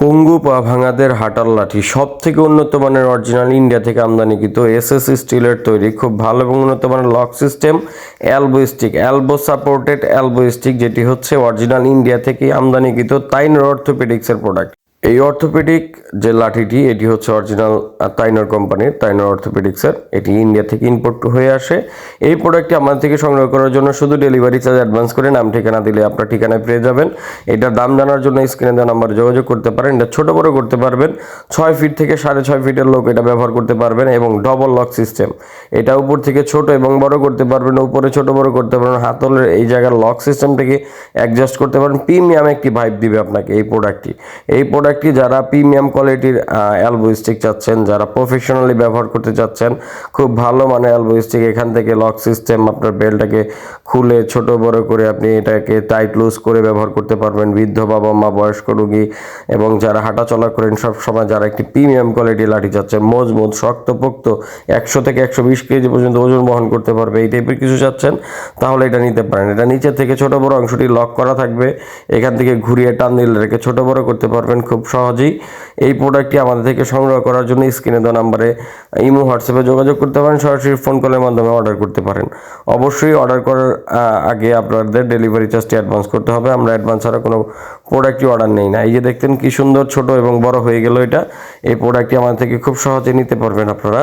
পঙ্গু পা ভাঙাদের হাঁটার লাঠি সবথেকে উন্নত মানের অরিজিনাল ইন্ডিয়া থেকে আমদানিকৃত এসএস স্টিলের তৈরি খুব ভালো এবং উন্নত মানের lock system elbow supported elbow stick, যেটি হচ্ছে অরিজিনাল ইন্ডিয়া থেকে আমদানিকৃত তাইনর অর্থোপেডিক্সের প্রোডাক্ট। এই অর্থোপেডিক যে লাঠিটি এটি হচ্ছে অরিজিনাল তাইনর কোম্পানির, তাইনর অর্থোপেডিক্সের। এটি ইন্ডিয়া থেকে ইম্পোর্ট হয়ে আসে। এই প্রোডাক্টটি আমাদের থেকে সংগ্রহ করার জন্য শুধু ডেলিভারি চার্জ অ্যাডভান্স করে নাম ঠিকানা দিলে আপনার ঠিকানায় পেয়ে যাবেন। এটার দাম জানার জন্য স্ক্রিনে দেওয়া নাম্বারে যোগাযোগ করতে পারেন। এটা ছোটো বড়ো করতে পারবেন, 6 ফিট থেকে 6.5 ফিটের লোক এটা ব্যবহার করতে পারবেন এবং ডবল লক সিস্টেম। এটা উপর থেকে ছোট এবং বড় করতে পারবেন, উপরে ছোট বড় করতে পারবেন, হাতলের এই জায়গার লক সিস্টেমটাকে অ্যাডজাস্ট করতে পারেন। প্রিমিয়াম একটি ভাইব দিবে আপনাকে এই প্রোডাক্টটি। যারা প্রিমিয়াম কোয়ালিটির এলবো স্টিক চাচ্ছেন, যারা প্রফেশনালি ব্যবহার করতে চাচ্ছেন, খুব ভালো মানের এলবো স্টিক, এখান থেকে লক সিস্টেম আপনার বেল্টটাকে খুলে ছোট বড় করে আপনি এটাকে টাইট লুজ করে ব্যবহার করতে পারবেন। বৃদ্ধ বাবা মা, বয়স্ক রোগী এবং যারা হাঁটা চলা করেন সব সময় যারা একটি প্রিমিয়াম কোয়ালিটির লাঠি চাচ্ছেন, মজবুত শক্তপোক্ত 100 থেকে 120 কেজি পর্যন্ত ওজন বহন করতে পারবে, এই টাইপের কিছু চাচ্ছেন তাহলে এটা নিতে পারেন। এটা নিচে থেকে ছোট বড় অংশটি লক করা থাকবে, এখান থেকে ঘুরিয়ে টান দিলে এটাকে ছোট বড় করতে পারবেন খুব সহজেই। এই প্রোডাক্টটি আমাদের থেকে সংগ্রহ করার জন্য স্ক্রিনে দেওয়া নাম্বারে ইমো হোয়াটসঅ্যাপে যোগাযোগ করতে পারেন, সরাসরি ফোন কলের মাধ্যমে অর্ডার করতে পারেন। অবশ্যই অর্ডার করার আগে আপনাদের ডেলিভারি চার্জটি অ্যাডভান্স করতে হবে। আমরা অ্যাডভান্স ছাড়া কোনো প্রোডাক্টই অর্ডার নেই না। এই যে দেখতেন কি সুন্দর ছোট এবং বড় হয়ে গেল এটা। এই প্রোডাক্টটি আমাদের থেকে খুব সহজে নিতে পারবেন আপনারা।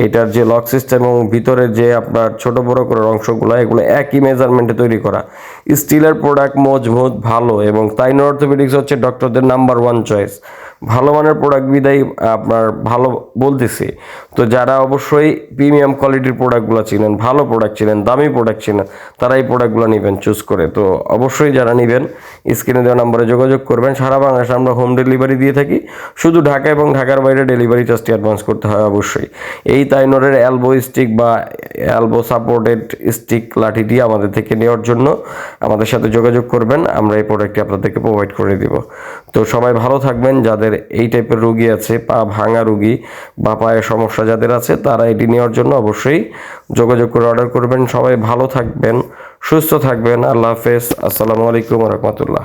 এটার যে লক সিস্টেম এবং ভিতরে যে আপনার ছোট বড় করার অংশগুলো, এগুলো একই মেজারমেন্টে তৈরি করা। স্টিলের প্রোডাক্ট মজবুত ভালো এবং তাইনর অর্থোপেডিক্স হচ্ছে ডক্টরদের নাম্বার 1 চয়েস। ভালো মানের প্রোডাক্ট বিদায় আপনার ভালো বলতেছি। তো যারা অবশ্যই প্রিমিয়াম কোয়ালিটির প্রোডাক্টগুলো চিনেন, ভালো প্রোডাক্ট চিনেন, দামি প্রোডাক্ট চিনেন, তারা এই প্রোডাক্টগুলো নেবেন চুজ করে। তো অবশ্যই যারা নেবেন স্ক্রিনে দেওয়া নাম্বারে যোগাযোগ করবেন। সারা বাংলাদেশে আমরা হোম ডেলিভারি দিয়ে থাকি, শুধু ঢাকা এবং ঢাকার বাইরে ডেলিভারি চার্জটি অ্যাডভান্স করতে হয় অবশ্যই। এই তাইনরের এলবো স্টিক বা এলবো সাপোর্টেড স্টিক লাঠিটি আমাদের থেকে নেওয়ার জন্য আমাদের সাথে যোগাযোগ করবেন, আমরা এই প্রোডাক্টটি আপনাদেরকে প্রোভাইড করে দিব। তো সবাই ভালো থাকবেন। যাদের এই টাইপের রোগী আছে, পা ভাঙা রোগী বা পায়ের সমস্যা যাদের আছে, তারা এটি নেওয়ার জন্য অবশ্যই যোগাযোগ করে অর্ডার করবেন। সবাই ভালো থাকবেন, সুস্থ থাকবেন। আল্লাহ হাফেজ। আসসালামু আলাইকুম ওয়া রাহমাতুল্লাহ।